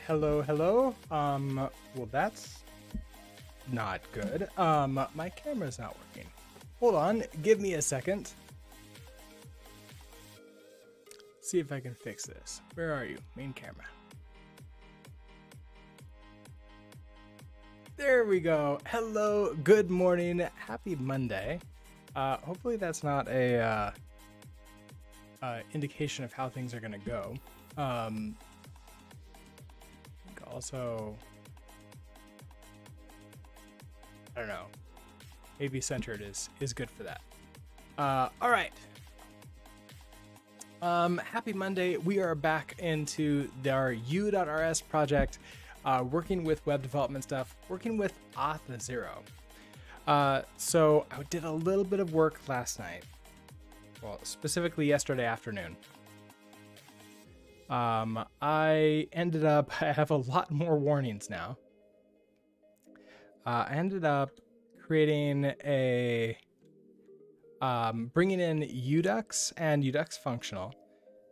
Hello. Well, that's not good. My camera's not working. Hold on, give me a second. See if I can fix this. Where are you? Main camera. There we go. Hello, good morning, happy Monday. Hopefully that's not a indication of how things are gonna go. Also, I don't know. Maybe centered is good for that. All right. Happy Monday. We are back into our U.rs project, working with web development stuff, working with Auth0. So I did a little bit of work last night. Well, specifically yesterday afternoon. I have a lot more warnings now. I ended up creating bringing in Yewdux and Yewdux functional,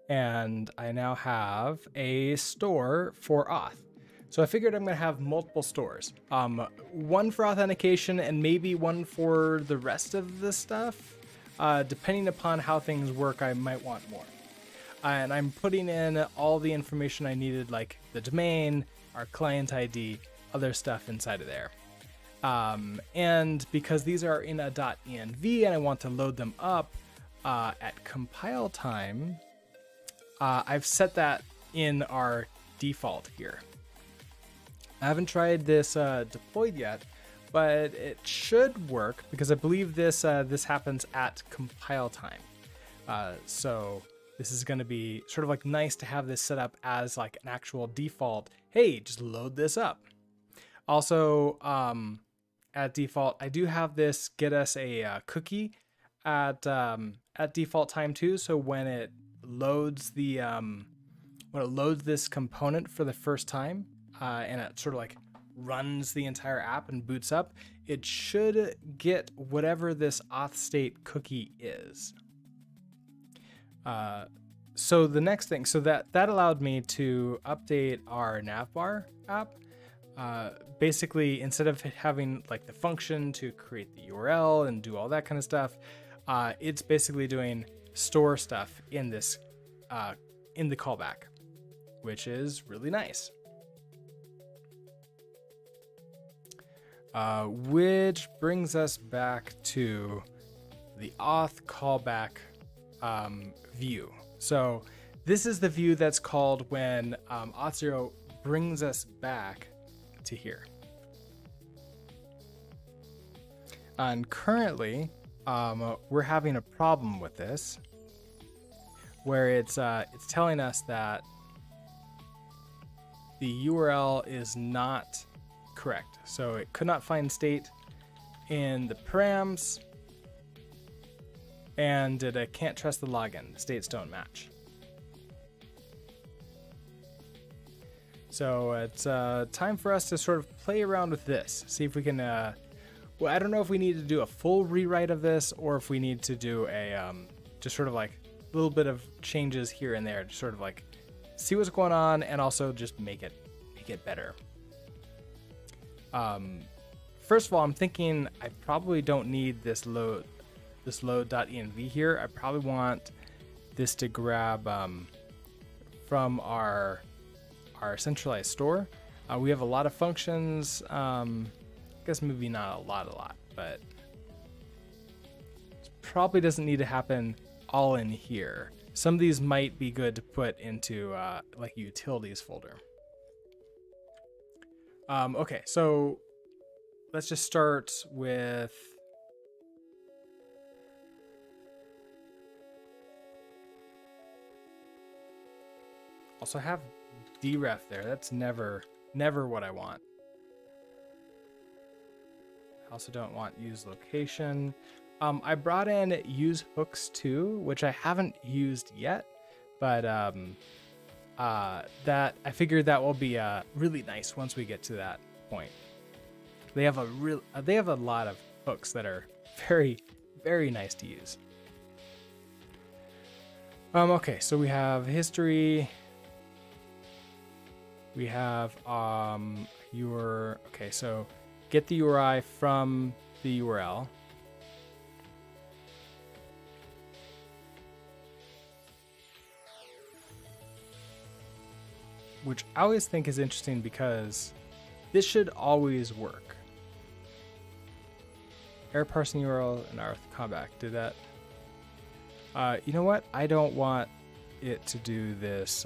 and I now have a store for Auth. So I figured I'm gonna have multiple stores, one for authentication and maybe one for the rest of the stuff. Depending upon how things work, I might want more. And I'm putting in all the information I needed, like the domain, our client ID, other stuff inside of there. And because these are in a .env and I want to load them up at compile time, I've set that in our default here. I haven't tried this deployed yet, but it should work because I believe this happens at compile time. So this is going to be sort of like nice to have this set up as like an actual default. Hey, just load this up. Also, at default, I do have this get us a cookie at default time too. So when it loads this component for the first time, and it sort of like runs the entire app and boots up, it should get whatever this auth state cookie is. So the next thing, so that allowed me to update our navbar app. Basically, instead of having like the function to create the URL and do all that kind of stuff, it's basically doing store stuff in this, in the callback, which is really nice. Which brings us back to the auth callback view. So this is the view that's called when Auth0 brings us back to here. And currently, we're having a problem with this, where it's telling us that the URL is not correct. So it could not find state in the params, and it can't trust the login. The states don't match. So it's time for us to sort of play around with this. See if we can, well, I don't know if we need to do a full rewrite of this or if we need to do a, just sort of like a little bit of changes here and there to sort of like see what's going on and also just make it better. First of all, I'm thinking I probably don't need this load.env here. I probably want this to grab from our centralized store. We have a lot of functions. I guess maybe not a lot, but it probably doesn't need to happen all in here. Some of these might be good to put into like a utilities folder. Okay, so let's just start with also have deref there. That's never what I want. I also don't want use location. I brought in use hooks too, which I haven't used yet, but that I figured that will be really nice once we get to that point. They have a lot of hooks that are very, very nice to use. Okay, so we have history. We have okay, so get the URI from the URL. Which I always think is interesting because this should always work. Error parsing URL and Auth callback did that. You know what? I don't want it to do this.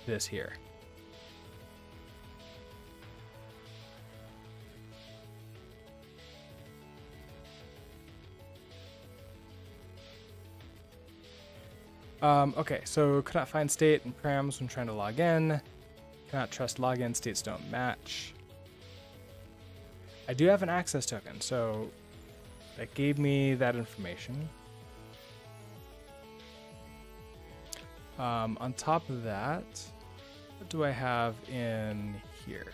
This here. Okay, so cannot find state and params when trying to log in. Cannot trust login, states don't match. I do have an access token, so that gave me that information. On top of that, what do I have in here?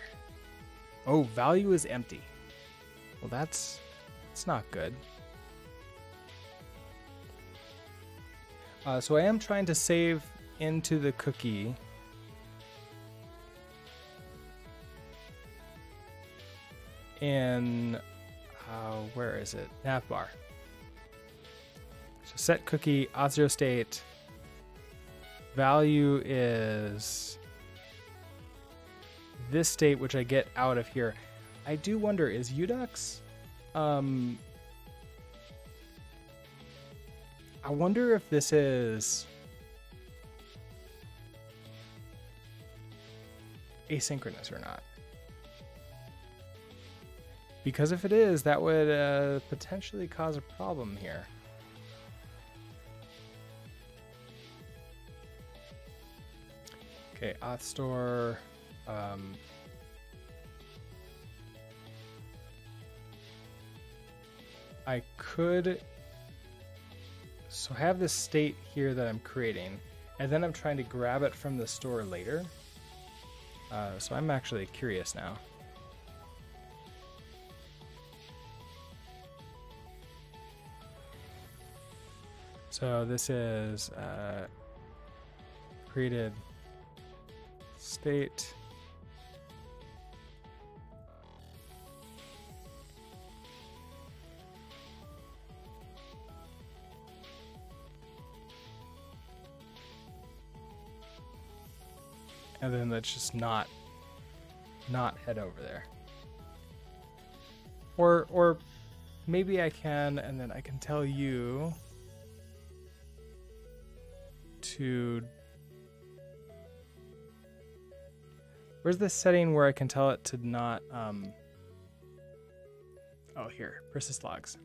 Oh, value is empty. Well, that's not good. So I am trying to save into the cookie. In, where is it? Navbar. So set cookie, Auth0 state. Value is this state, which I get out of here. I do wonder, is Yewdux? I wonder if this is asynchronous or not. Because if it is, that would potentially cause a problem here. Okay, auth store. I could. So I have this state here that I'm creating, and then I'm trying to grab it from the store later. So I'm actually curious now. So this is created state. And then let's just not head over there. Or maybe I can, and then I can tell you to. Where's the setting where I can tell it to not oh, here, persist logs.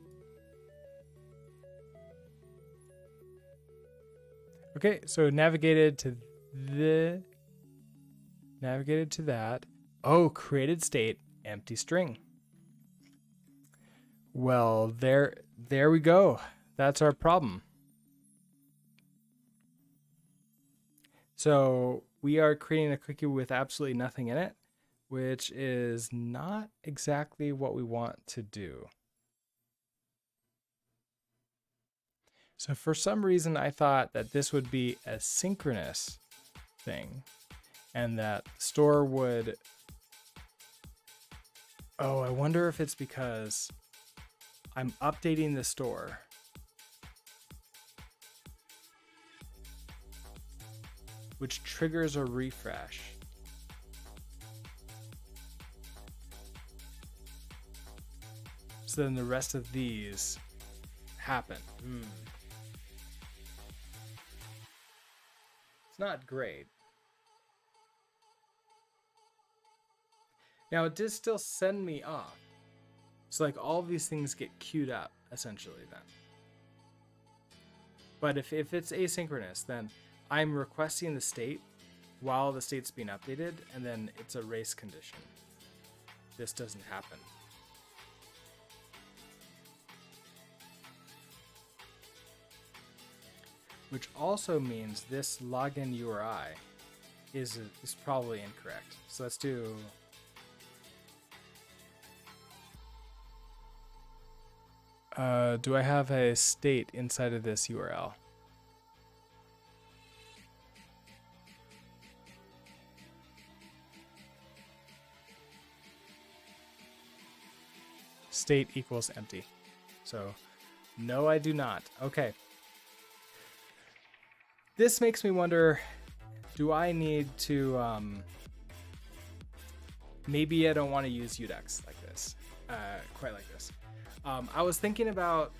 Okay, so navigated to that. Oh, created state, empty string. Well, there we go. That's our problem. So we are creating a cookie with absolutely nothing in it, which is not exactly what we want to do. So for some reason, I thought that this would be a synchronous thing and that the store would... Oh, I wonder if it's because I'm updating the store. Which triggers a refresh. So then the rest of these happen. It's not great. Now it did still send me off. So like all of these things get queued up essentially then. But if it's asynchronous, then I'm requesting the state while the state's being updated, and then it's a race condition. This doesn't happen. Which also means this login URI is probably incorrect. So let's do... do I have a state inside of this URL? state equals empty. So no, I do not. Okay. This makes me wonder, do I need to, maybe I don't want to use Yewdux like this, quite like this. I was thinking about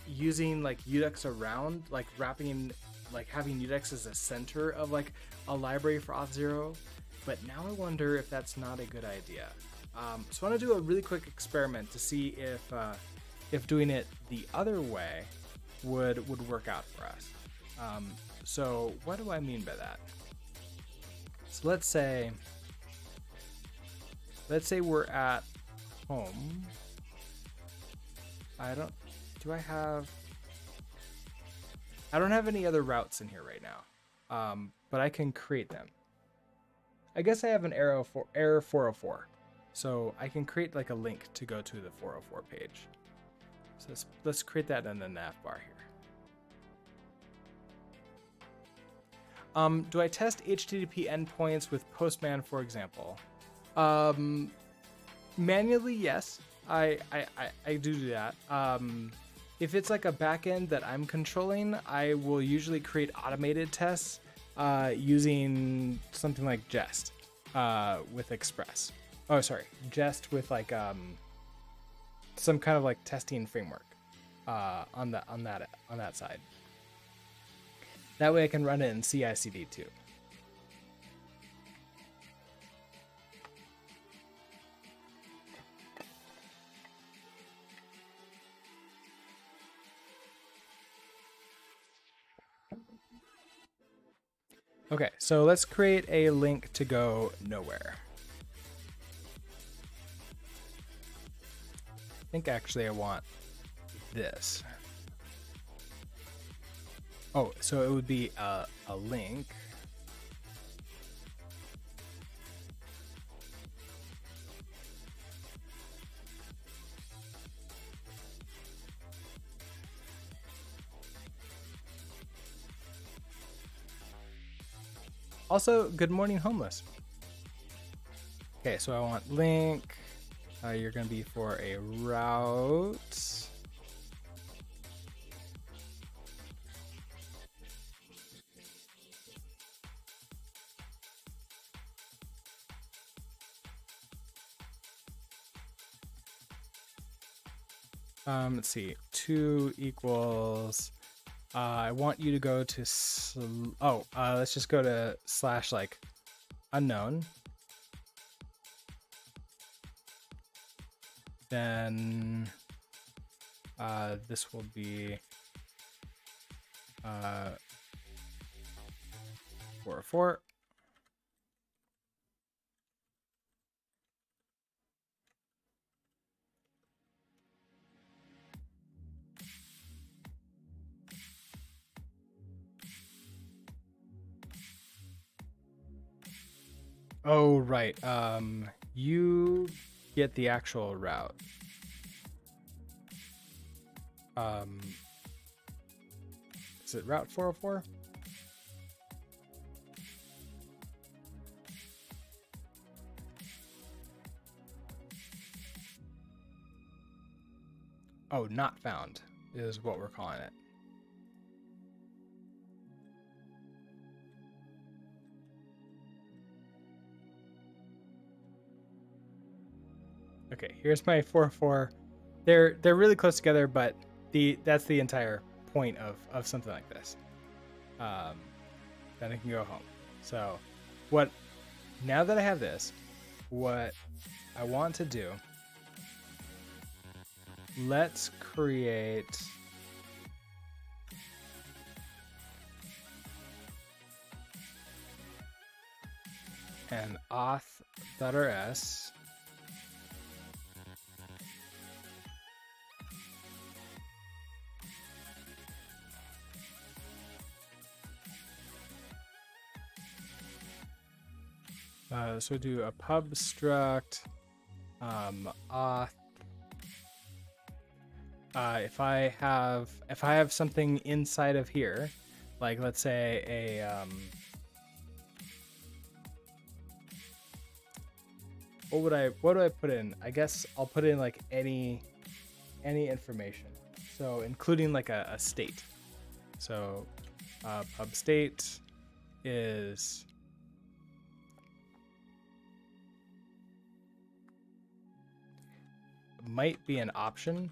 using like Yewdux around, like wrapping, like having Yewdux as a center of like a library for Auth0, but now I wonder if that's not a good idea. So I want to do a really quick experiment to see if doing it the other way would work out for us. So what do I mean by that? So let's say we're at home. I don't have any other routes in here right now, but I can create them. I guess I have an error 404, so I can create like a link to go to the 404 page. So let's create that in the nav bar here. Do I test HTTP endpoints with Postman, for example? Manually, yes, I do that. If it's like a backend that I'm controlling, I will usually create automated tests using something like Jest with Express. Oh, sorry, Jest with like some kind of like testing framework on that side. That way I can run it in CI/CD too. Okay, so let's create a link to go nowhere. I think actually I want this. Oh, so it would be a link. Also, good morning, homeless. Okay, so I want link. You're going to be for a route. Let's see, 2 equals, I want you to go to, let's just go to / like unknown. Then this will be 404. Oh, right. You get the actual route. Is it route 404? Oh, not found is what we're calling it. Okay, here's my 404. They're really close together, but that's the entire point of something like this. Then I can go home. So now that I have this, what I want to do, let's create an auth.rs. So do a pub struct auth. If I have something inside of here, like let's say a what do I put in? I guess I'll put in like any information. So including like a state. So pub state is might be an option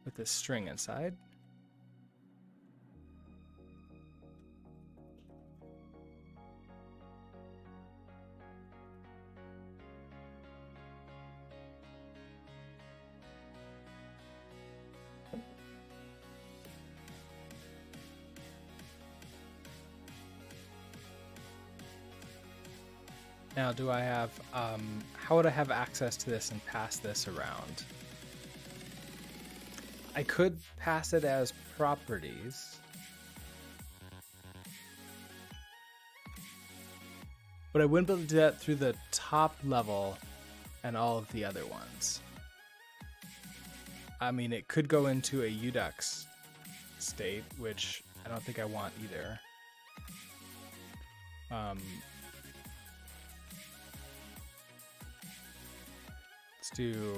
with a string inside. Now, do I have, how would I have access to this and pass this around? I could pass it as properties. But I wouldn't be able to do that through the top level and all of the other ones. I mean, it could go into a Yewdux state, which I don't think I want either. Let's do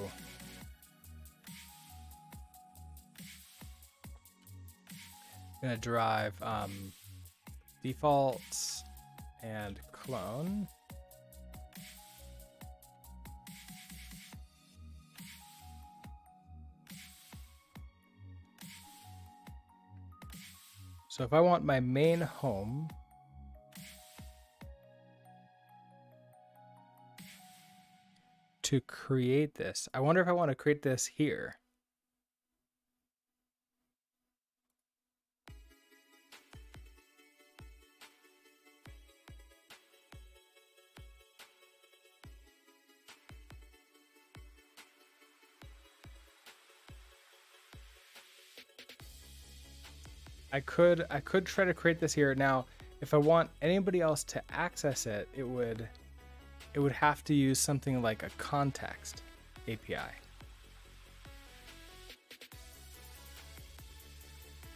I'm gonna derive defaults and clone. So if I want my main home to create this, I wonder if I want to create this here. I could try to create this here. Now, if I want anybody else to access it, it would have to use something like a context API.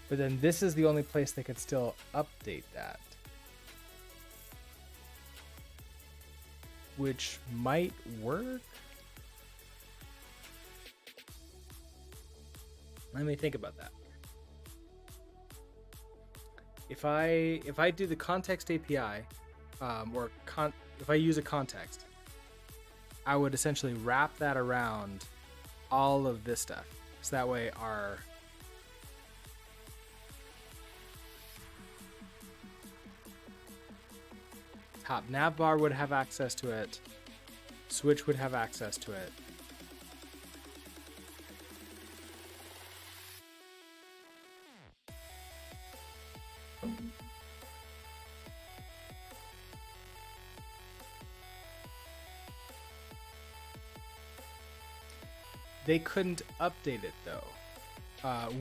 But then this is the only place they could still update that, which might work. Let me think about that. If I do the context API, if I use a context, I would essentially wrap that around all of this stuff. So that way our top nav bar would have access to it, switch would have access to it. They couldn't update it though.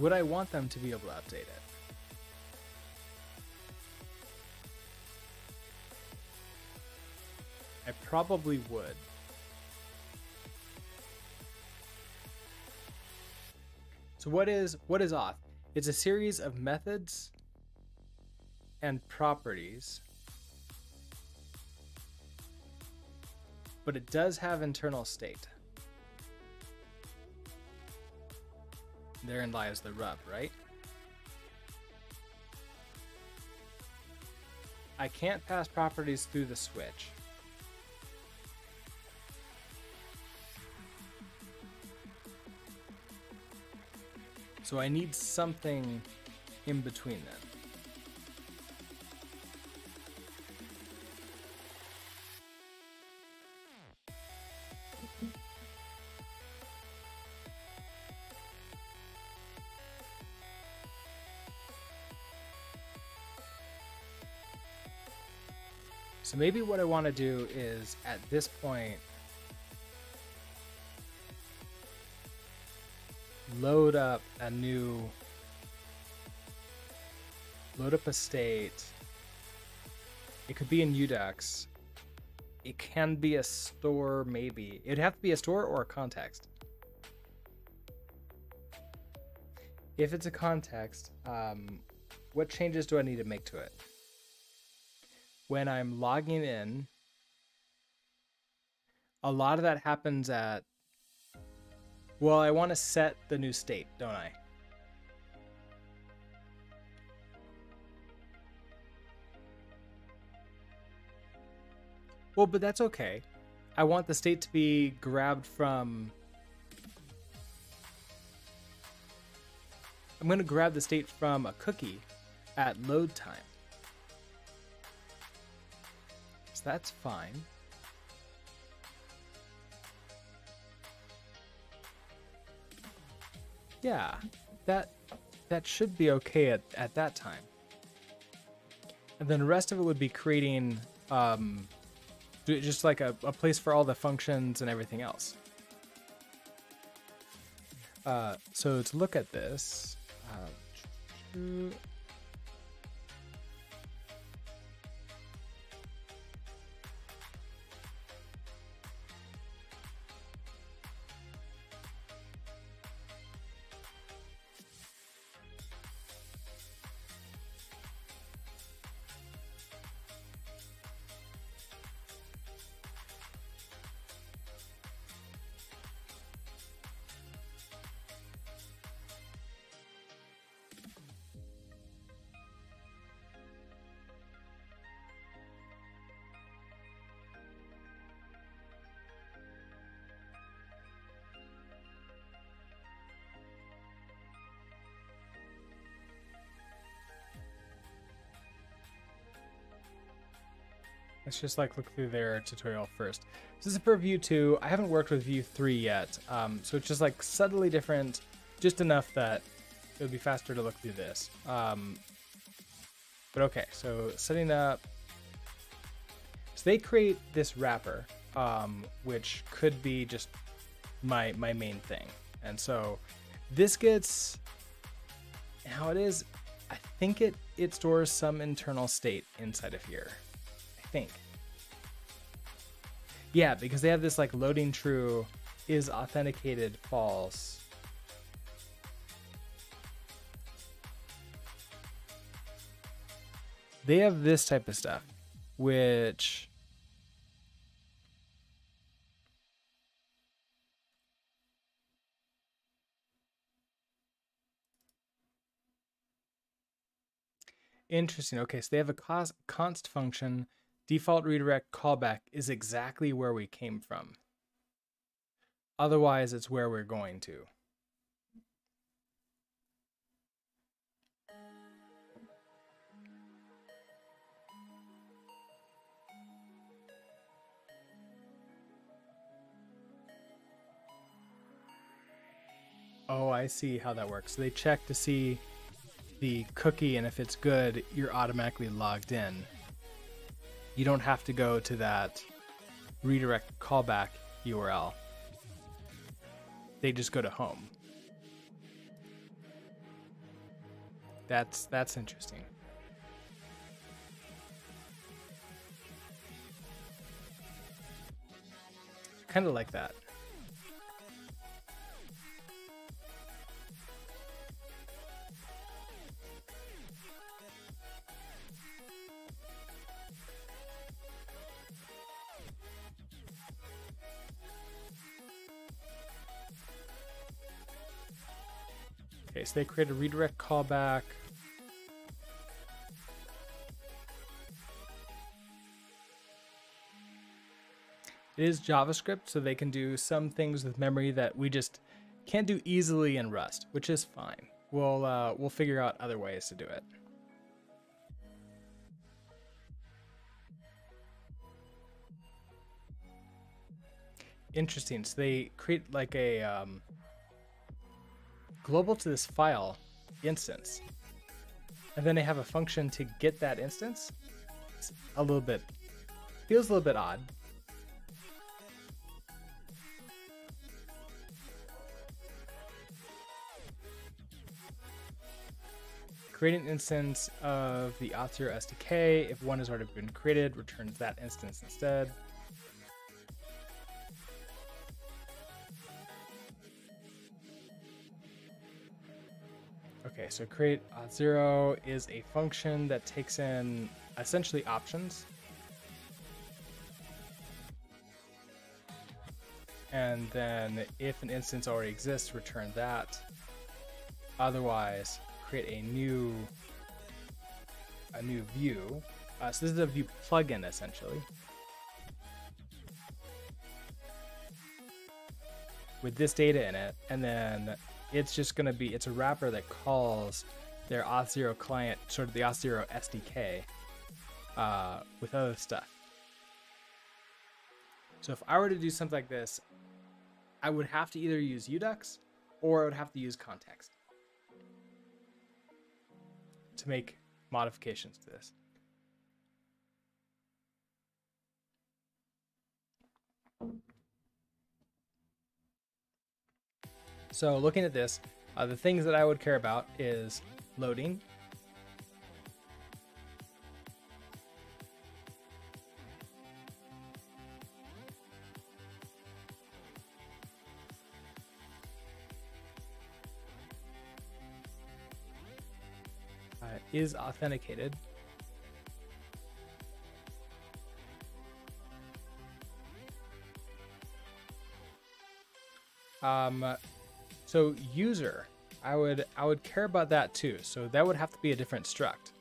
Would I want them to be able to update it? I probably would. So what is Auth? It's a series of methods and properties, but it does have internal state. Therein lies the rub, right? I can't pass properties through the switch. So I need something in between them. So maybe what I want to do is at this point load up a state. It could be in Yewdux. It can be a store, maybe. It'd have to be a store or a context. If it's a context, what changes do I need to make to it? When I'm logging in, A lot of that happens at, well, I want to set the new state, don't I? Well, but that's okay. I want the state to be grabbed from... I'm going to grab the state from a cookie at load time. So that's fine. Yeah, that should be okay at that time. And then the rest of it would be creating just like a place for all the functions and everything else. So to look at this, let's just like look through their tutorial first. This is for Vue 2. I haven't worked with Vue 3 yet, so it's just like subtly different, just enough that it would be faster to look through this. But okay, so setting up. So they create this wrapper, which could be just my main thing. And so this gets, how it is, I think it stores some internal state inside of here. Think. Yeah, because they have this like loading true is authenticated false. They have this type of stuff, which interesting. Okay, so they have a const function. Default redirect callback is exactly where we came from. Otherwise, it's where we're going to. Oh, I see how that works. So they check to see the cookie, and if it's good, you're automatically logged in. You don't have to go to that redirect callback URL. They just go to home. That's interesting. Kind of like that. Okay, so they create a redirect callback. It is JavaScript, so they can do some things with memory that we just can't do easily in Rust, which is fine. We'll figure out other ways to do it. Interesting. So they create like a global to this file instance, and then they have a function to get that instance. It's a little bit, feels a little bit odd. Create an instance of the Auth0 SDK. If one has already been created, returns that instance instead. Okay, so create Auth0 is a function that takes in essentially options. And then if an instance already exists, return that. Otherwise, create a new view. So this is a view plugin essentially, with this data in it, and then it's just going to be, it's a wrapper that calls their Auth0 client, sort of the Auth0 SDK, with other stuff. So if I were to do something like this, I would have to either use Yewdux or I would have to use context to make modifications to this. So looking at this, the things that I would care about is loading, is authenticated, so user, I would care about that too. So that would have to be a different struct.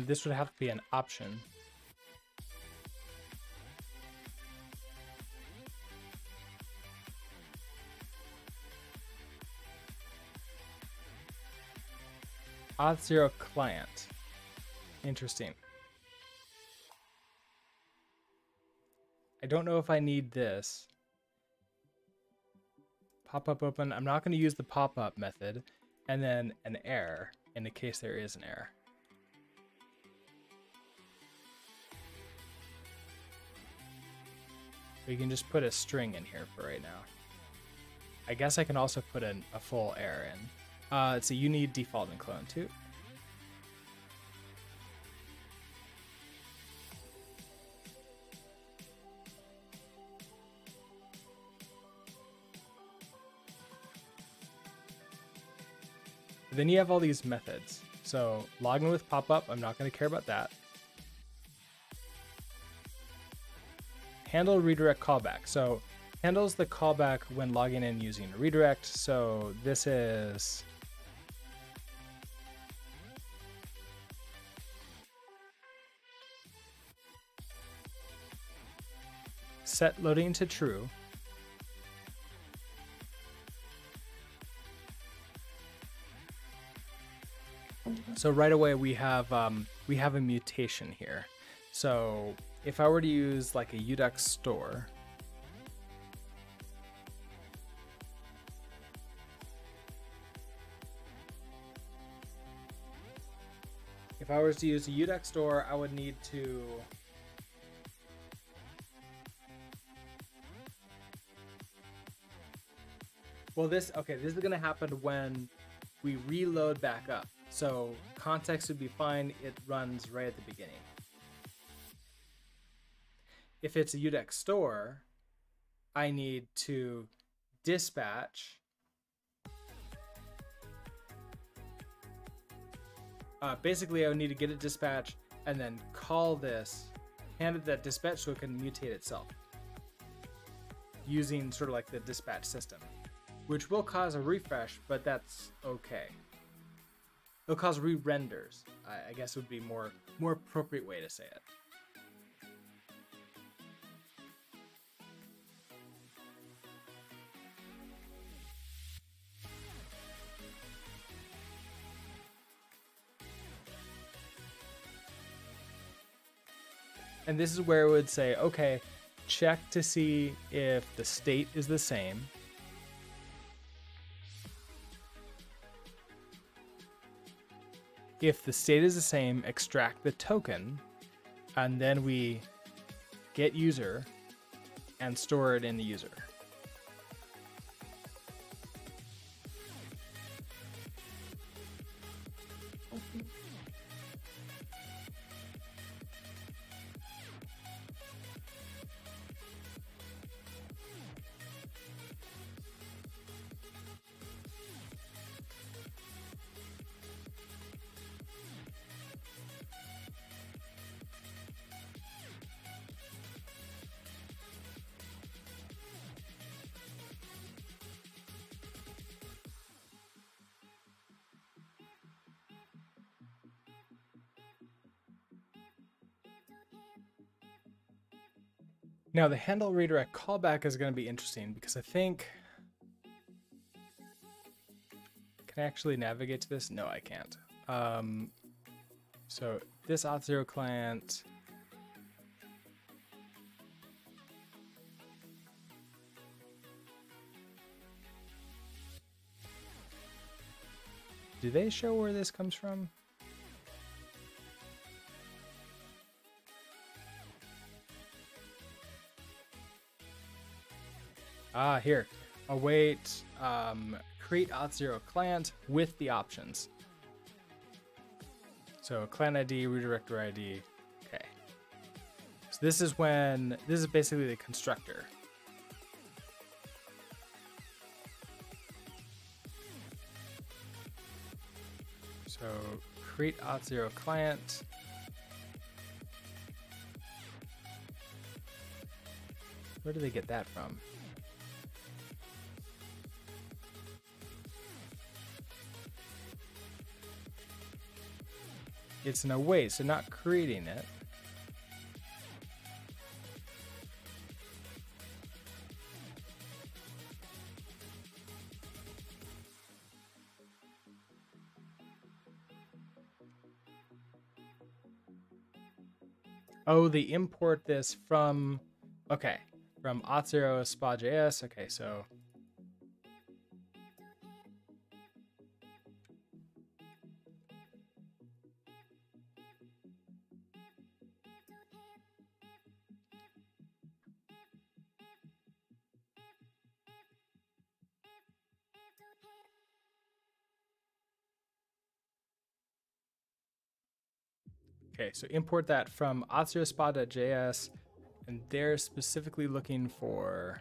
This would have to be an option. Auth0 client. Interesting. I don't know if I need this. Pop-up open. I'm not going to use the pop-up method. And then an error in the case there is an error. We can just put a string in here for right now. I guess I can also put a full error in. So you need default and clone too. Then you have all these methods. So login with pop-up, I'm not going to care about that. Handle redirect callback. So handles the callback when logging in using a redirect. So this is set loading to true. So right away we have a mutation here. So if I were to use like a Yewdux store, if I was to use a Yewdux store, I would need to this is going to happen when we reload back up. So context would be fine. It runs right at the beginning. If it's a Yewdux store, I need to dispatch basically I would need to get a dispatch and then call this, hand it that dispatch so it can mutate itself using sort of like the dispatch system, which will cause a refresh, but that's okay. It'll cause re-renders, I guess would be more appropriate way to say it. And this is where it would say, okay, check to see if the state is the same. If the state is the same, extract the token, and then we get user and store it in the user. Now the handle redirect callback is going to be interesting because I think, can I actually navigate to this? No, I can't. So this Auth0 client, do they show where this comes from? Ah, here. Await create Auth0 client with the options. So client ID, redirector ID. Okay. So this is basically the constructor. So create Auth0 client. Where do they get that from? It's an await, so not creating it. Oh, they import this from, okay, from Auth0 spa.js. Okay, so okay, so import that from Auth0 spa.js, and they're specifically looking for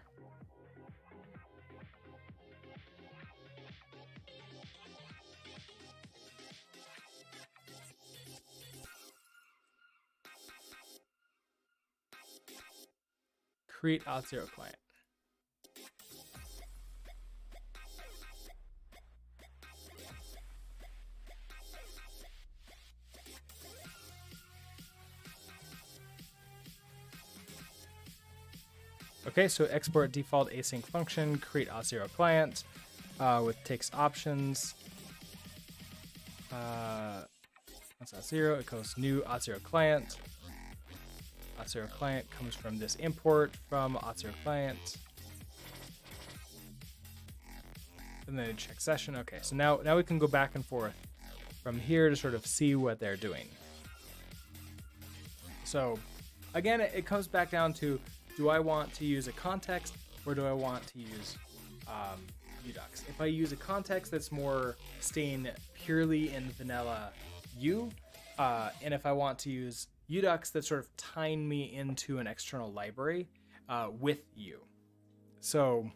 create Auth0 client. Okay, so export default async function, create Auth0 client with takes options. That's Auth0, it goes new Auth0 client. Auth0 client comes from this import from Auth0 client. And then check session. Okay, so now we can go back and forth from here to sort of see what they're doing. So again, it comes back down to, do I want to use a context or do I want to use Yewdux? If I use a context that's more staying purely in vanilla U, and if I want to use Yewdux that's sort of tying me into an external library with U. So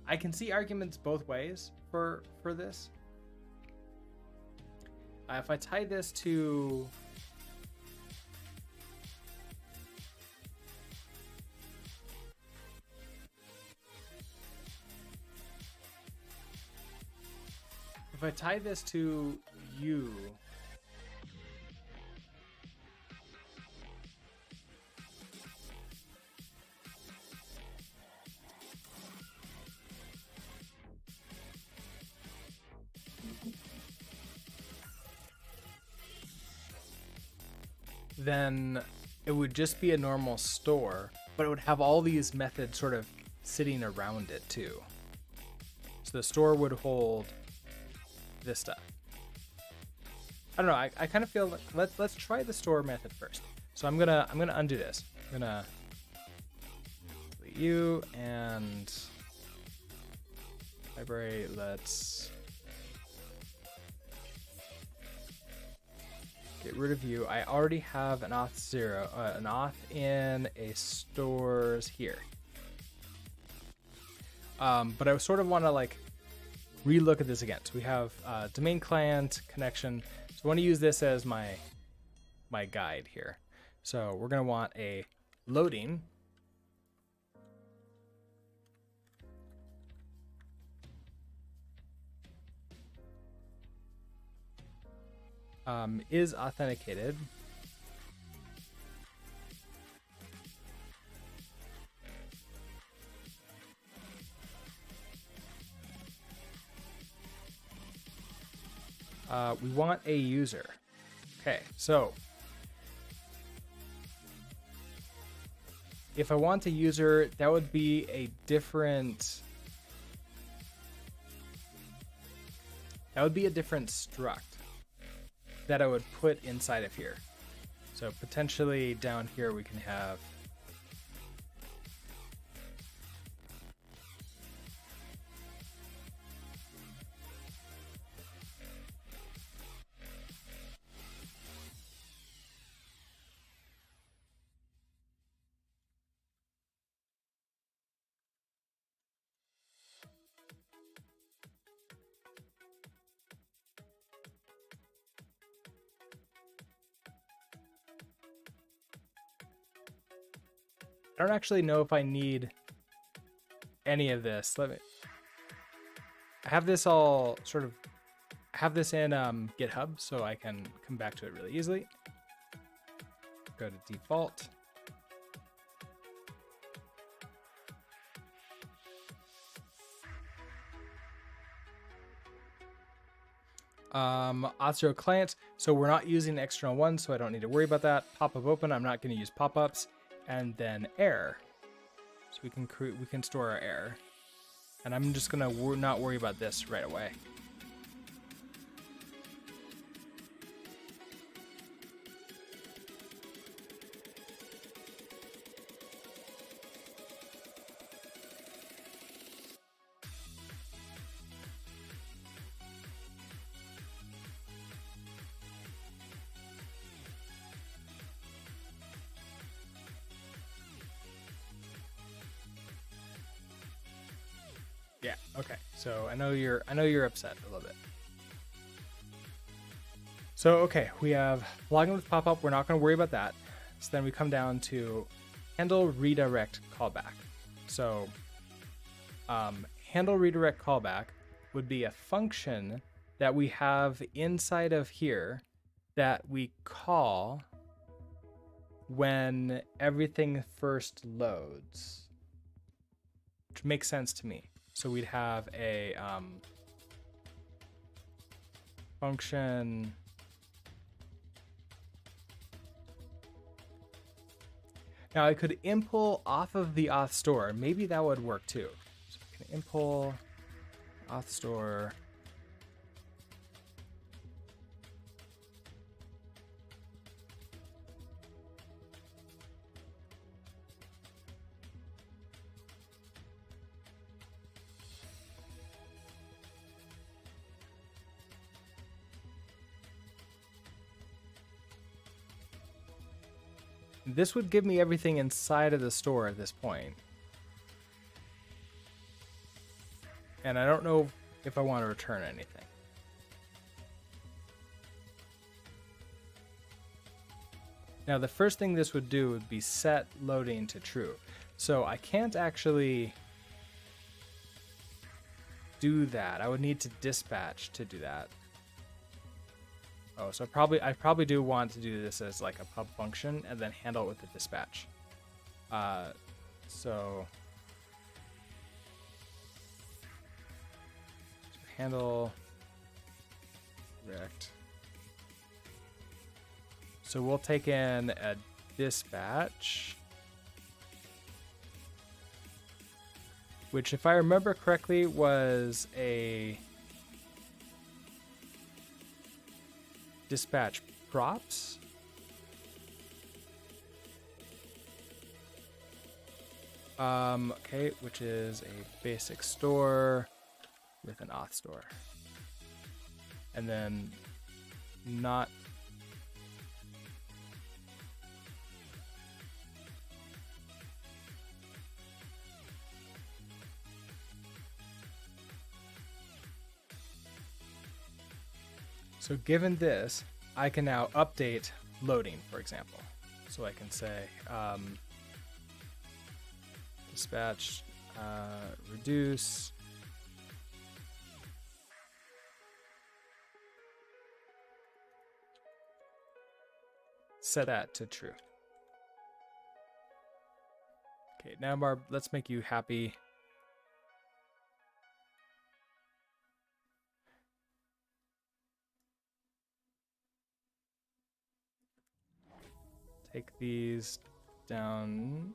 I can see arguments both ways for this. If I tie this to U, then it would just be a normal store, but it would have all these methods sort of sitting around it too. So the store would hold this stuff. I don't know. I kind of feel like let's try the store method first. So I'm gonna undo this. I'm gonna delete you and library. Let's get rid of you. I already have an Auth0, an auth in a stores here. But I sort of want to like relook at this again. So we have domain client connection. So I want to use this as my guide here. So we're going to want a loading. Is authenticated. We want a user. Okay, so if I want a user, that would be a different struct that I would put inside of here. So potentially down here we can have I don't actually know if I need any of this. I have this all sort of, I have this in GitHub, so I can come back to it really easily. Go to default. Auth0 client, so we're not using the external one, so I don't need to worry about that. Pop-up open, I'm not going to use pop-ups. And then error, so we can store our error, and I'm just gonna not worry about this right away. Yeah, okay. So I know you're upset a little bit. So okay, we have login with pop-up. We're not going to worry about that. So then we come down to handle redirect callback. So handle redirect callback would be a function that we have inside of here that we call when everything first loads, which makes sense to me. So we'd have a function. Now I could impl off of the auth store. Maybe that would work too. So we can impl auth store. This would give me everything inside of the store at this point. And I don't know if I want to return anything. Now the first thing this would do would be set loading to true. So I can't actually do that. I would need to dispatch to do that. Oh, so I probably do want to do this as like a pub function and then handle it with the dispatch. So handle direct. So we'll take in a dispatch, which if I remember correctly was a dispatch props. Okay, which is a basic store with an auth store. And then not So given this, I can now update loading, for example. So I can say dispatch reduce set that to true. Okay, now Barb, let's make you happy. take these down.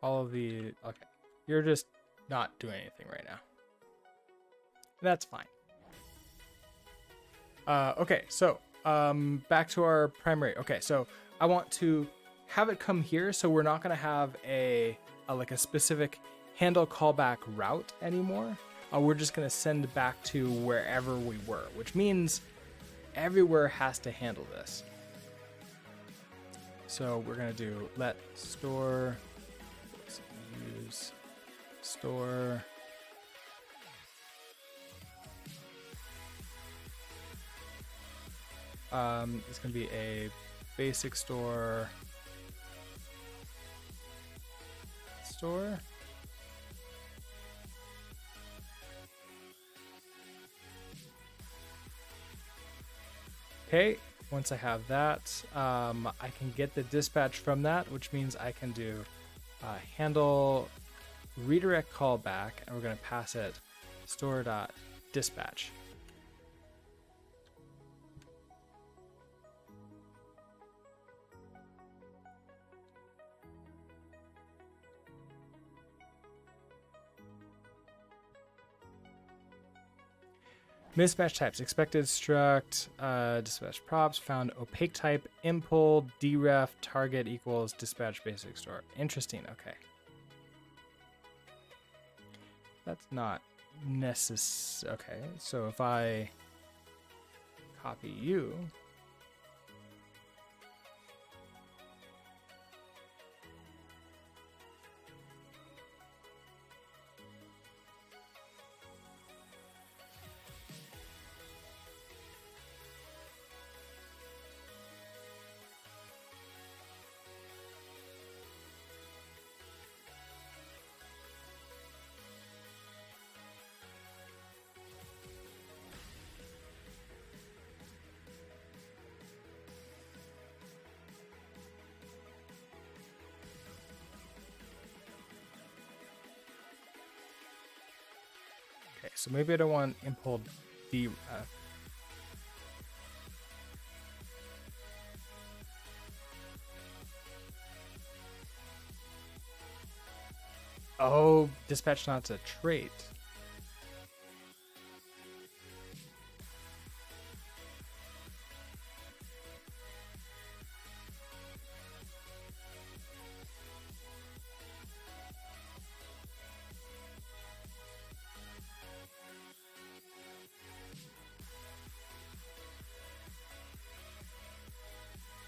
All of the, okay. You're just not doing anything right now. That's fine. Okay, so back to our primary. Okay, so I want to have it come here, so we're not going to have a like a specific handle callback route anymore. We're just going to send back to wherever we were, which means everywhere has to handle this. So we're going to do let store, use store. It's going to be a basic store. Okay, once I have that, I can get the dispatch from that, which means I can do handle redirect callback, and we're going to pass it store.dispatch. Mismatch types, expected struct, dispatch props, found opaque type, impl, deref, target equals dispatch basic store. Interesting, okay. That's not necessary. Okay, so if I copy you, okay, so maybe I don't want impl deref. Oh, dispatch not's a trait.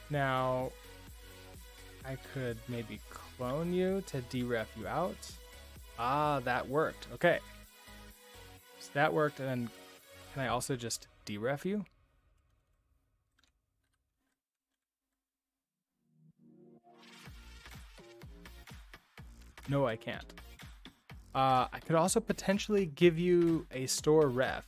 Now, I could maybe clone you to deref you out. Ah, that worked. Okay. So that worked, and then can I also just deref you? No, I can't. I could also potentially give you a store ref.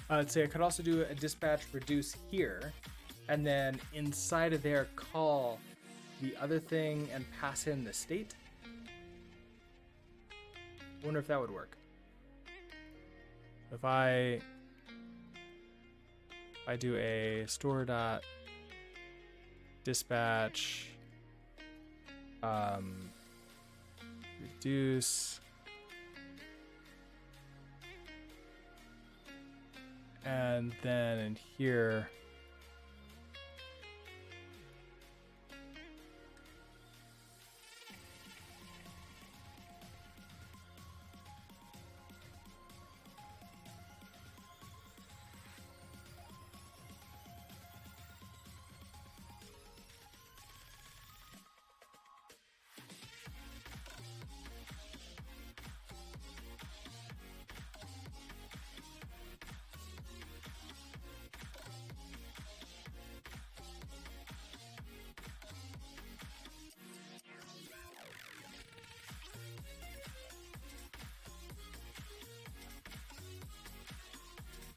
Let's say I could also do a dispatch reduce here, and then inside of there call the other thing and pass in the state. Wonder if that would work. If I do a store.dispatch reduce, and then in here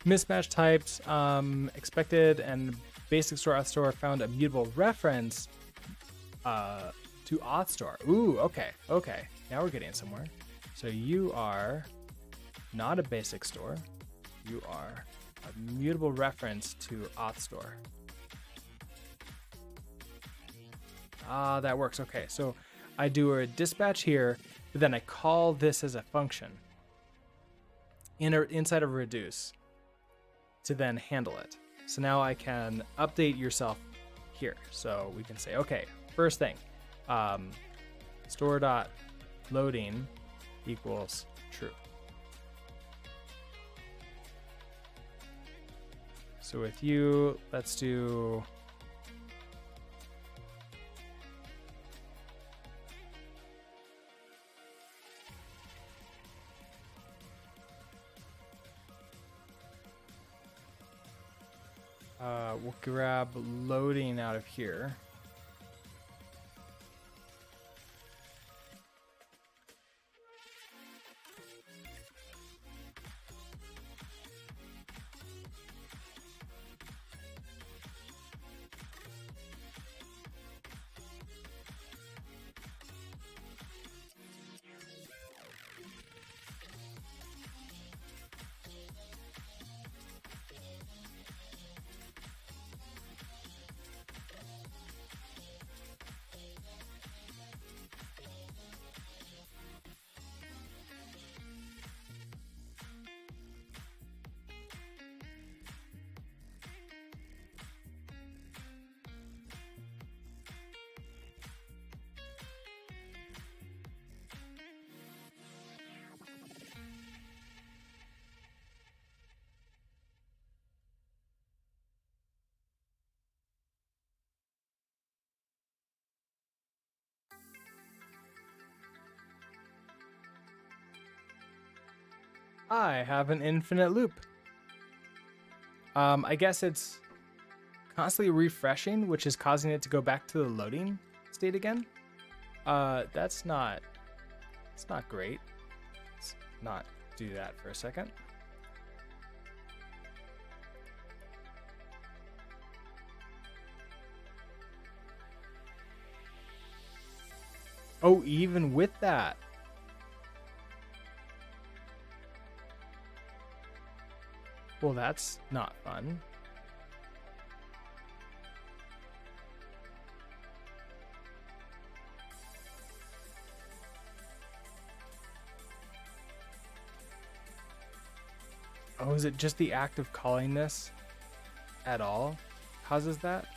Mismatch types, expected and basic store auth store found a mutable reference to auth store. Ooh, okay. Now we're getting somewhere. So you are not a basic store. You are a mutable reference to auth store. Ah, that works. Okay, so I do a dispatch here, but then I call this as a function inside of reduce to then handle it. So now I can update yourself here. So we can say, okay, first thing, store.loading equals true. So with you, let's do we'll grab loading out of here. I have an infinite loop. I guess it's constantly refreshing, which is causing it to go back to the loading state again. It's not great. Let's not do that for a second. Oh, even with that. Well, that's not fun. Oh, is it just the act of calling this at all causes that?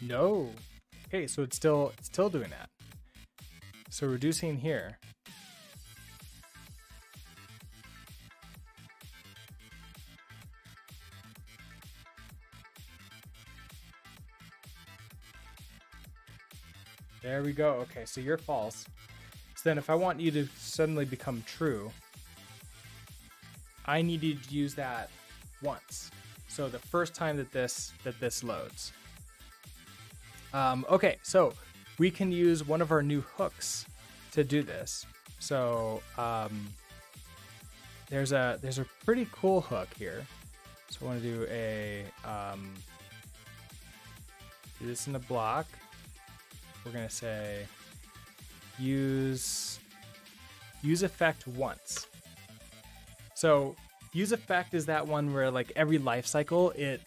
No. Okay, so it's still doing that. So reducing here. There we go. Okay, so you're false. So then if I want you to suddenly become true, I need you to use that once. So the first time that this loads. Okay, so we can use one of our new hooks to do this. So there's a pretty cool hook here. So I want to do a do this in a block. We're gonna say use effect once. So use effect is that one where like every life cycle it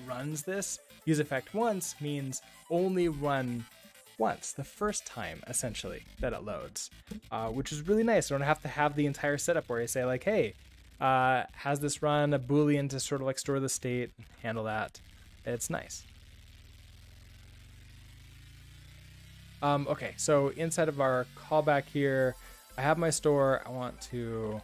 runs this. Use effect once means only run once, the first time essentially that it loads, which is really nice. I don't have to have the entire setup where I say like, hey, has this run a Boolean to sort of like store the state, handle that. It's nice. Okay, so inside of our callback here, I have my store. I want to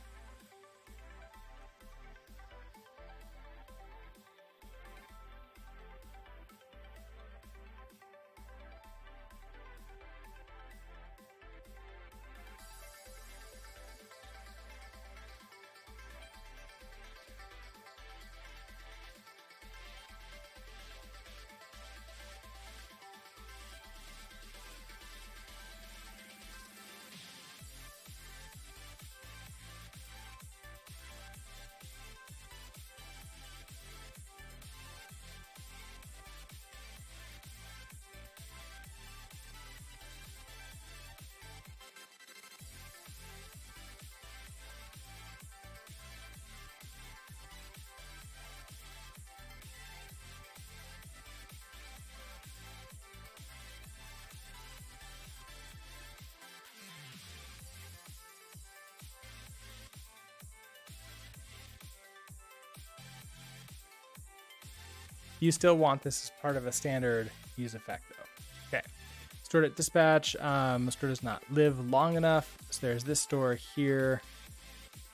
You still want this as part of a standard use effect though. Okay. Stored at dispatch. Store does not live long enough. So there's this store here.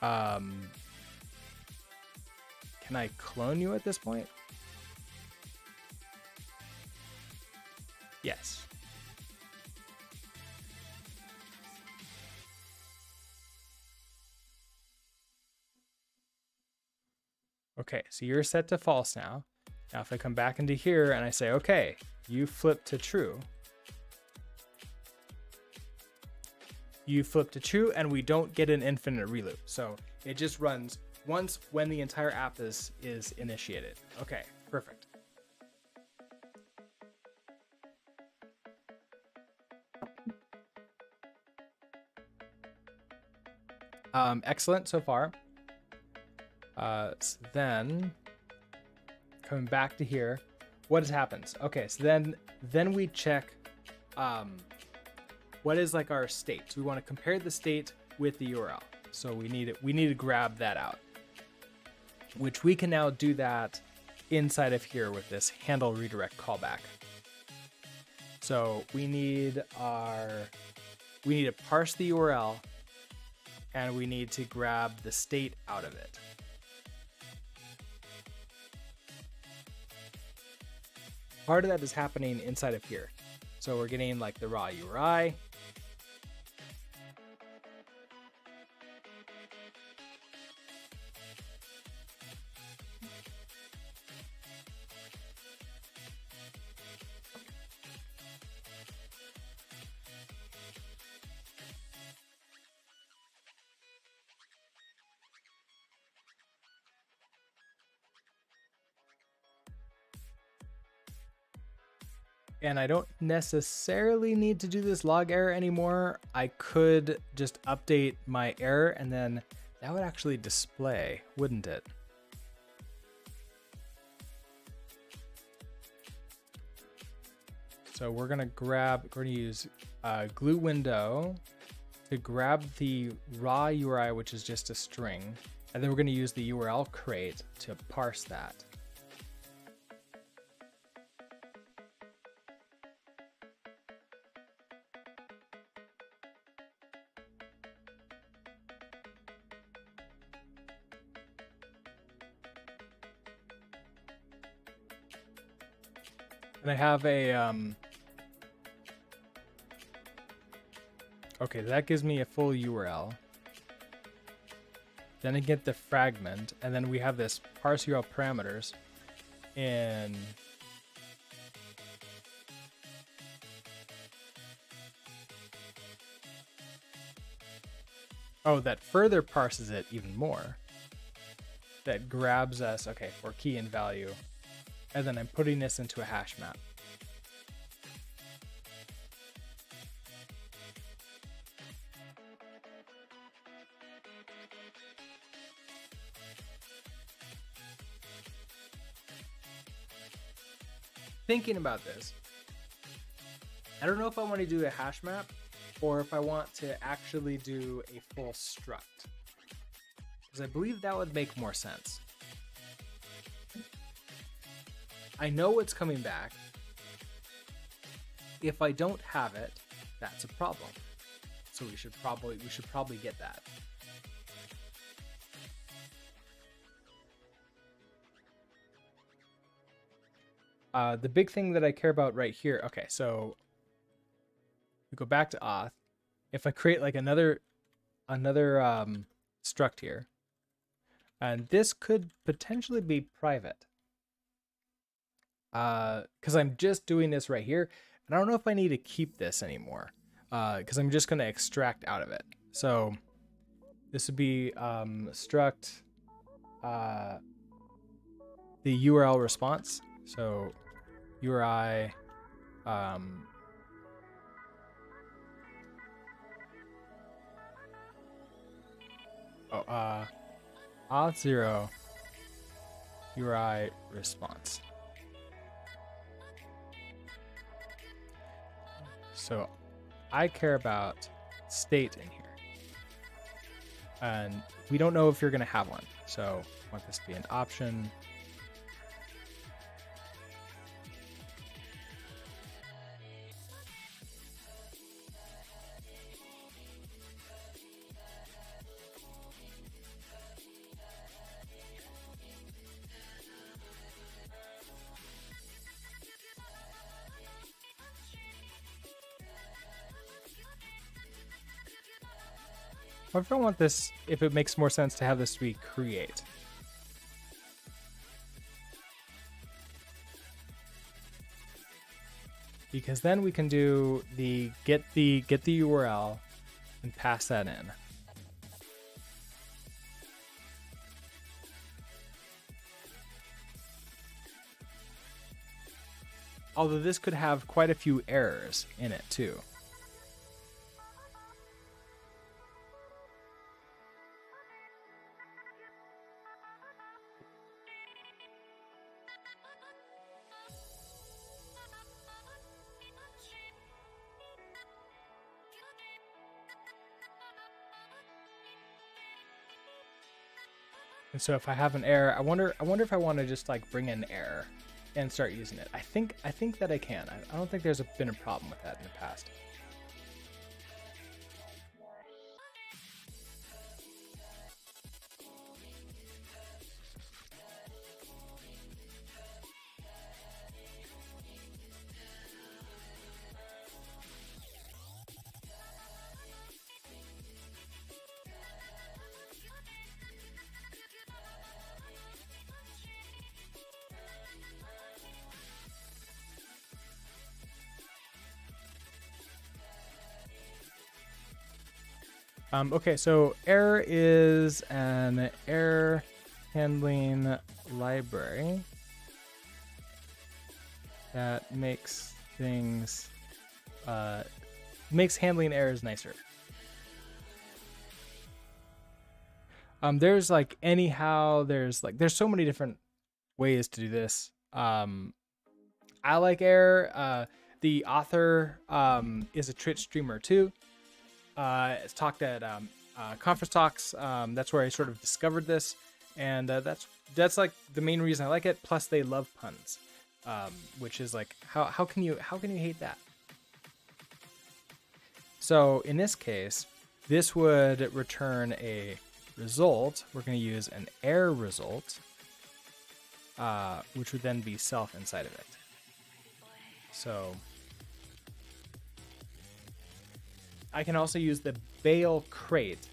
Can I clone you at this point? Yes. Okay, so you're set to false now. Now if I come back into here and I say, okay, you flip to true. You flip to true and we don't get an infinite reloop. So it just runs once when the entire app is initiated. Okay, perfect. Excellent so far. So then coming back to here, what has happened? Okay, so then we check what is like our state. So we want to compare the state with the URL. So we need to grab that out, which we can now do that inside of here with this handle redirect callback. So we need to parse the URL and we need to grab the state out of it. Part of that is happening inside of here. So we're getting like the raw URI. And I don't necessarily need to do this log error anymore. I could just update my error and then that would actually display, wouldn't it? So we're gonna use glue window to grab the raw URI, which is just a string. And then we're gonna use the URL crate to parse that. And I have a, okay, that gives me a full URL. Then I get the fragment, and then we have this parse URL parameters in that further parses it even more. That grabs us, okay, for key and value. And then I'm putting this into a hash map. Thinking about this, I don't know if I want to do a hash map or if I want to actually do a full struct, because I believe that would make more sense. I know what's coming back. If I don't have it, that's a problem. So we should probably get that. The big thing that I care about right here. Okay, so we go back to auth. If I create like another struct here, and this could potentially be private. Because I'm just doing this right here, and I don't know if I need to keep this anymore, because I'm just going to extract out of it. So this would be struct the URL response. So URI Auth0 URI response. So I care about state in here. And we don't know if you're going to have one. So I want this to be an option. What if I want this, if it makes more sense to have this be create? Because then we can do the get the URL and pass that in. Although this could have quite a few errors in it too. And so if I have an error, I wonder if I want to just like bring in error and start using it. I think that I can. I don't think there's been a problem with that in the past. Okay, so error is an error handling library that makes things, makes handling errors nicer. There's like anyhow, there's so many different ways to do this. I like error. The author is a Twitch streamer too. It's talked at conference talks. That's where I sort of discovered this, and that's like the main reason I like it. Plus, they love puns, which is like how can you hate that? So in this case, this would return a result. We're going to use an error result, which would then be self inside of it. So I can also use the bail crate,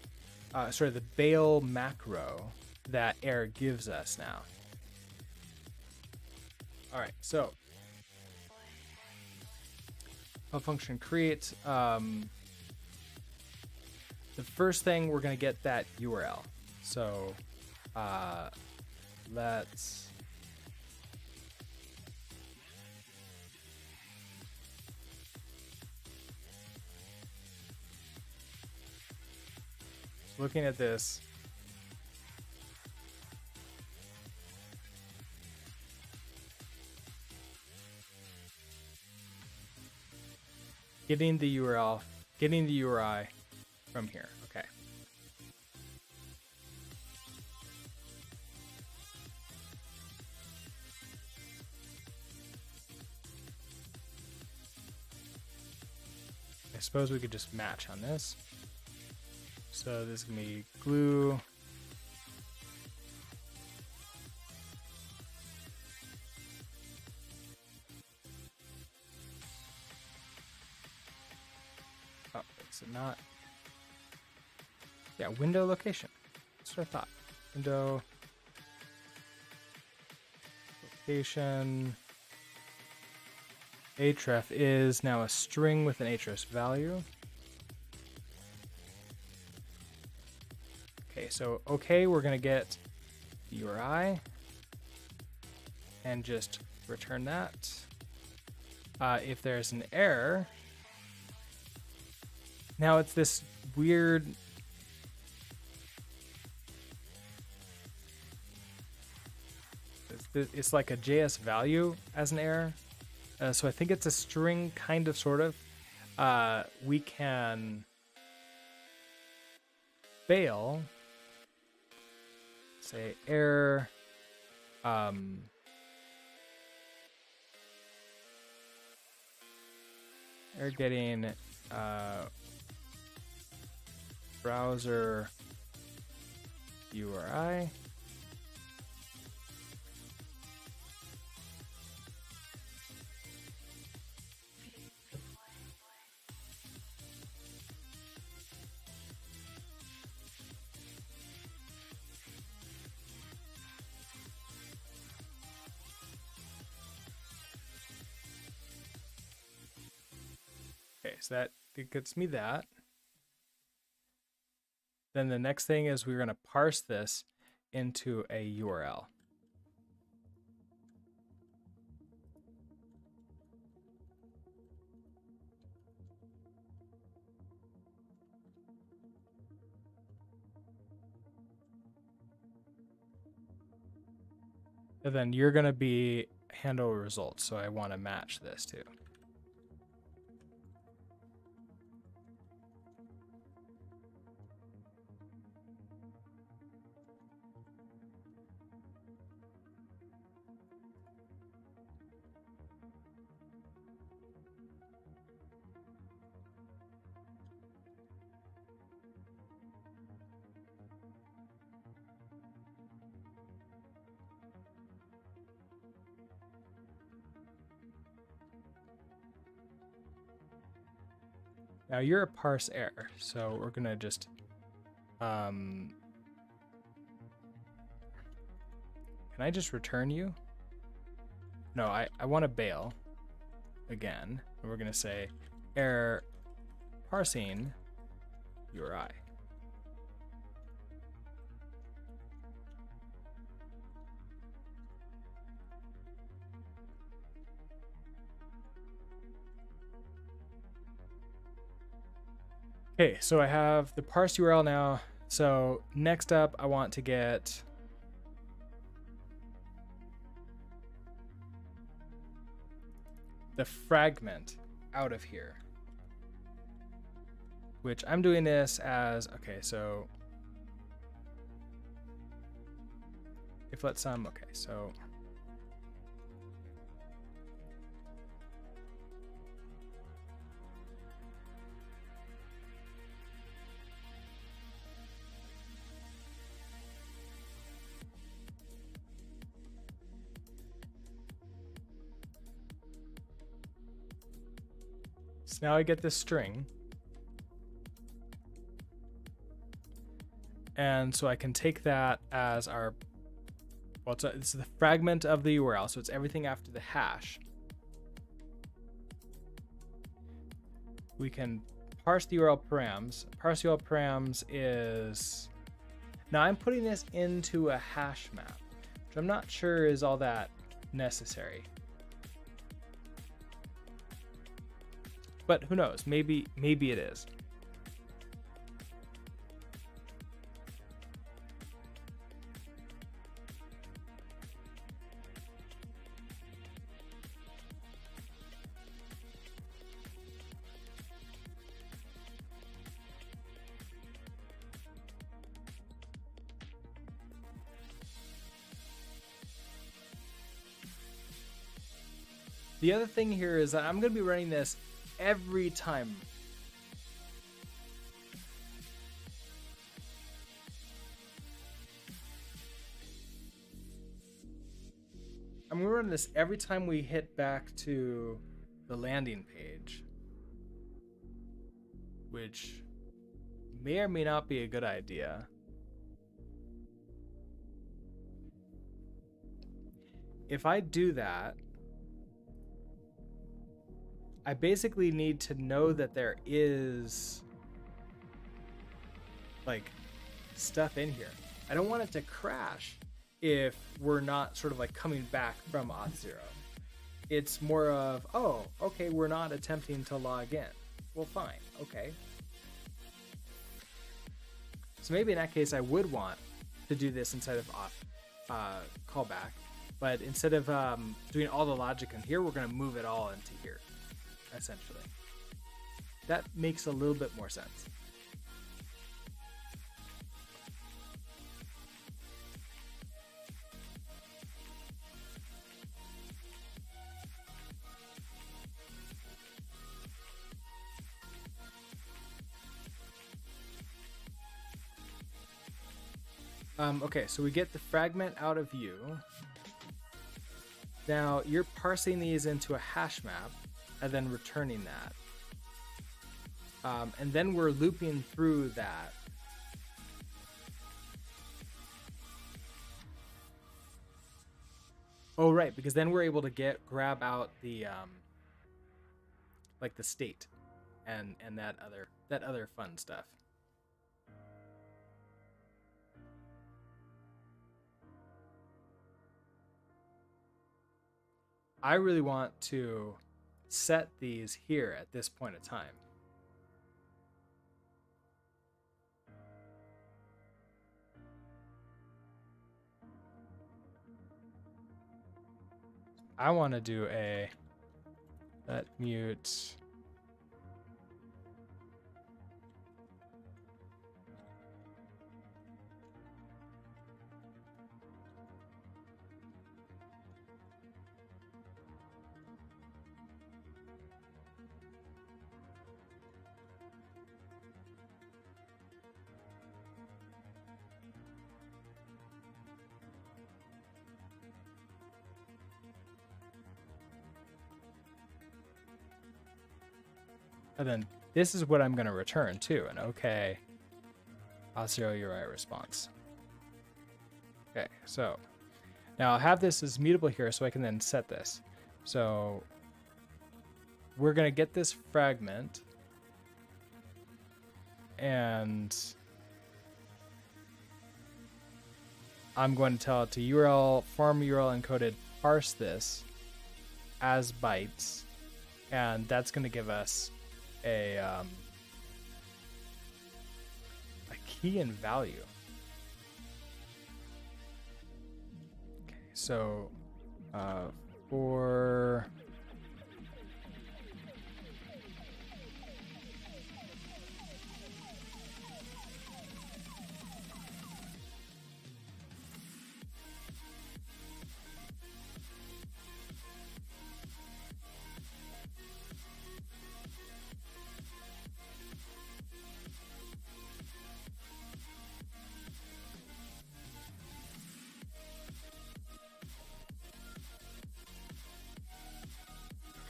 the bail macro that error gives us now. All right, so a function create. The first thing we're going to get that URL. So let's looking at this, getting the URL, getting the URI from here. Okay. I suppose we could just match on this. So this is going to be glue. Oh, is it not? Yeah, window location. That's what I thought. Window location. href is now a string with an href value. Okay, so we're going to get the URI and just return that. If there's an error, now it's this weird, it's like a JS value as an error. So I think it's a string, kind of, sort of. We can bail, say error, error getting browser URI. so that it gets me that. Then the next thing is we're going to parse this into a URL. And then you're going to be handle results. So I want to match this too. Now you're a parse error, so we're gonna just can I just return you? No, I want to bail again. And we're gonna say error parsing URI. Okay, so I have the parse URL now. So next up, I want to get the fragment out of here, which I'm doing this as, okay, so if let some, okay, so now I get this string. And so I can take that as our, well, it's the fragment of the URL. So it's everything after the hash. We can parse the URL params. Parse URL params is, now I'm putting this into a hash map, which I'm not sure is all that necessary. But who knows? Maybe it is. The other thing here is that I'm going to be running this every time. I'm going to run this every time we hit back to the landing page, which may or may not be a good idea. If I do that, I basically need to know that there is like stuff in here. I don't want it to crash if we're not sort of like coming back from Auth0. It's more of, oh, okay, we're not attempting to log in. Well, fine, okay. So maybe in that case, I would want to do this inside of Auth callback, but instead of doing all the logic in here, we're gonna move it all into here. Essentially, that makes a little bit more sense. Okay, so we get the fragment out of you. Now you're parsing these into a hash map and then returning that. And then we're looping through that. Oh, right, because then we're able to grab out the, like the state. and that other fun stuff. I really want to set these here at this point of time. I want to do a let mute and then this is what I'm going to return too, an OK Auth0 URI response. Okay, so now I'll have this as mutable here so I can then set this. So we're going to get this fragment and I'm going to tell it to URL, form URL encoded, parse this as bytes, and that's going to give us a key and value. Okay, so for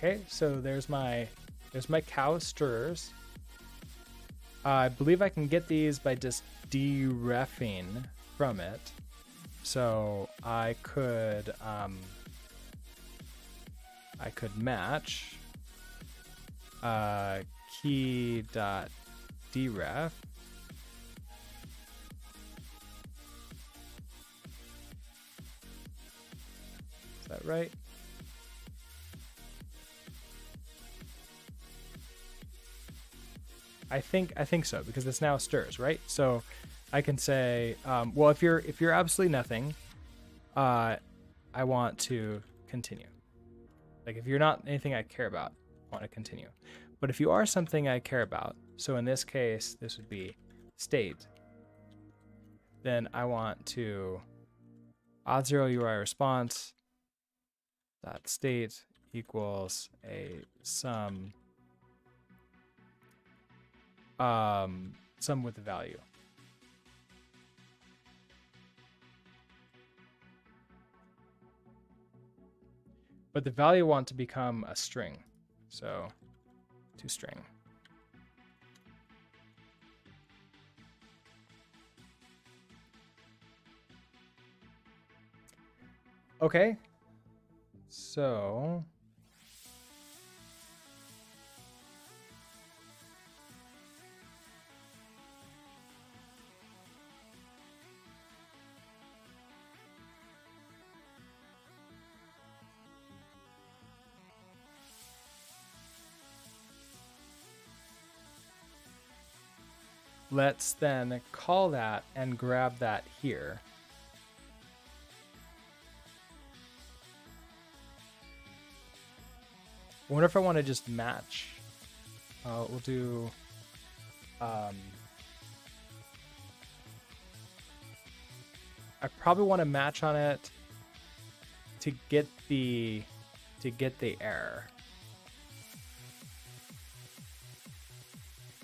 okay, so there's my cow stirs. I believe I can get these by just derefing from it. So I could match key.deref. Is that right? I think so, because it's now stirs, right? So I can say, well, if you're absolutely nothing, I want to continue. Like if you're not anything I care about, I want to continue. But if you are something I care about, so in this case, this would be state, then I want to Auth0 URI response dot state equals a sum with the value. But the value want to become a string. So to string. Okay. So let's then call that and grab that here. I wonder if I want to just match. We'll do I probably want to match on it to get the error.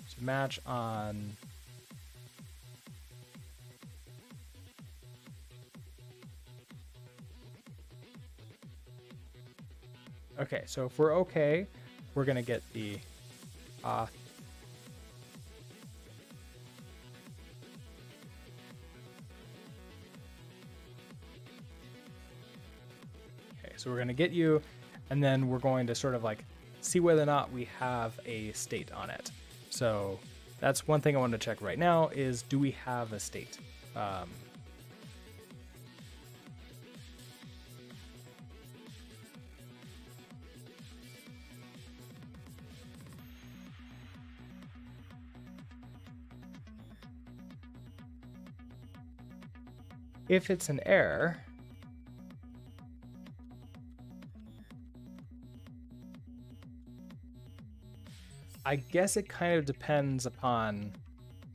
So match on okay, so if we're okay, we're gonna get the auth. Okay, so we're gonna get you, and then we're going to sort of like see whether or not we have a state on it. So that's one thing I want to check right now is, do we have a state? If it's an error, I guess it kind of depends upon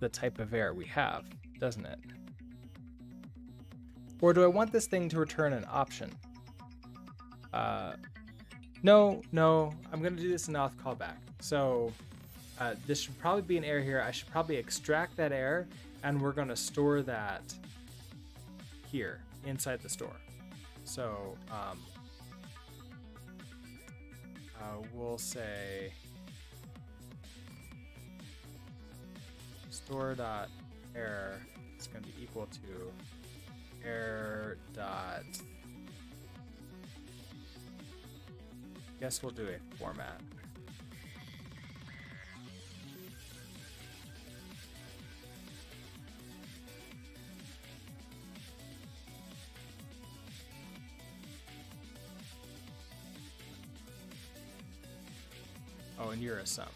the type of error we have, doesn't it? Or do I want this thing to return an option? No, I'm going to do this in Auth callback. So this should probably be an error here. I should probably extract that error, and we're going to store that here inside the store. So we'll say store.error is going to be equal to error dot, guess we'll do a format. Oh, and you're a sum.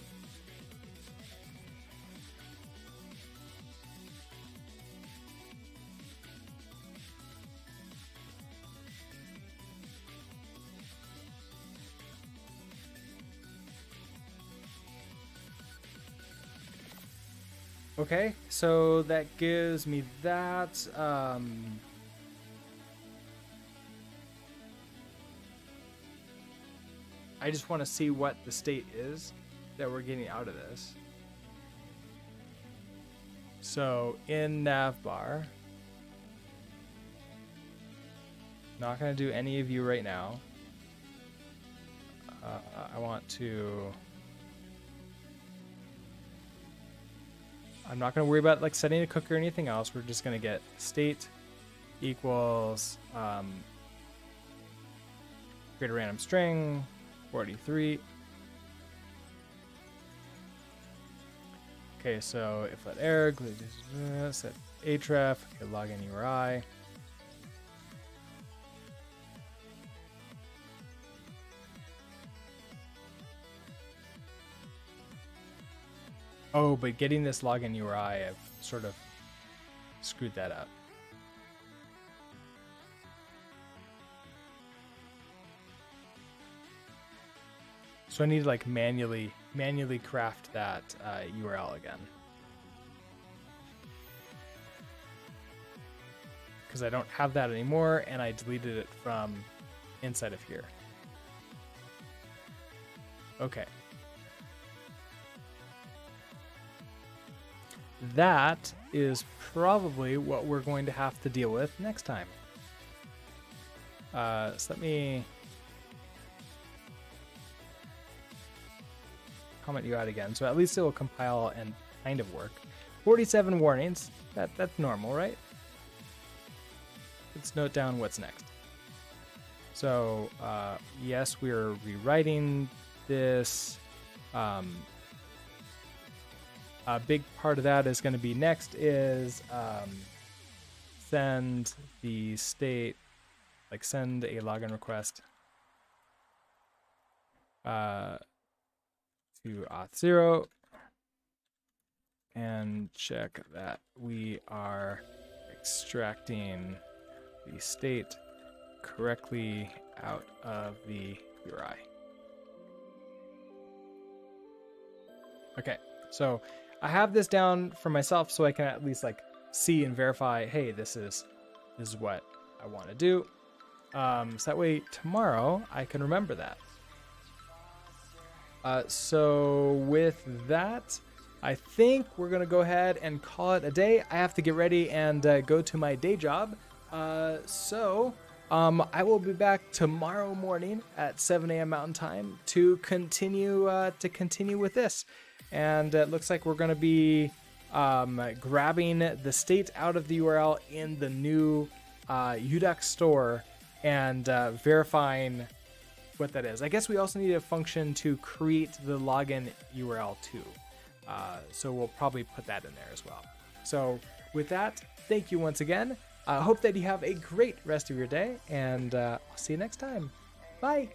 Okay, so that gives me that. I just want to see what the state is that we're getting out of this. So in navbar, not going to do any of you right now. I want to. I'm not going to worry about like setting a cookie or anything else. We're just going to get state equals create a random string 43. Okay, so if let error set href, okay, login URI. Oh, but getting this login URI, I've sort of screwed that up. So I need to like manually craft that URL again. Because I don't have that anymore, and I deleted it from inside of here. Okay. That is probably what we're going to have to deal with next time. So let me comment you out again. So at least it will compile and kind of work. 47 warnings. That's normal, right? Let's note down what's next. So yes, we're rewriting this. A big part of that is going to be next is send the state, like send a login request to Auth0 and check that we are extracting the state correctly out of the URI. Okay, so I have this down for myself so I can at least like see and verify, hey, this is what I want to do. So that way tomorrow I can remember that. So with that, I think we're going to go ahead and call it a day. I have to get ready and go to my day job. I will be back tomorrow morning at 7 a.m. Mountain Time to continue with this. And it looks like we're going to be grabbing the state out of the URL in the new Yewdux store and verifying what that is. I guess we also need a function to create the login URL too. So we'll probably put that in there as well. So with that, thank you once again. I hope that you have a great rest of your day, and I'll see you next time. Bye.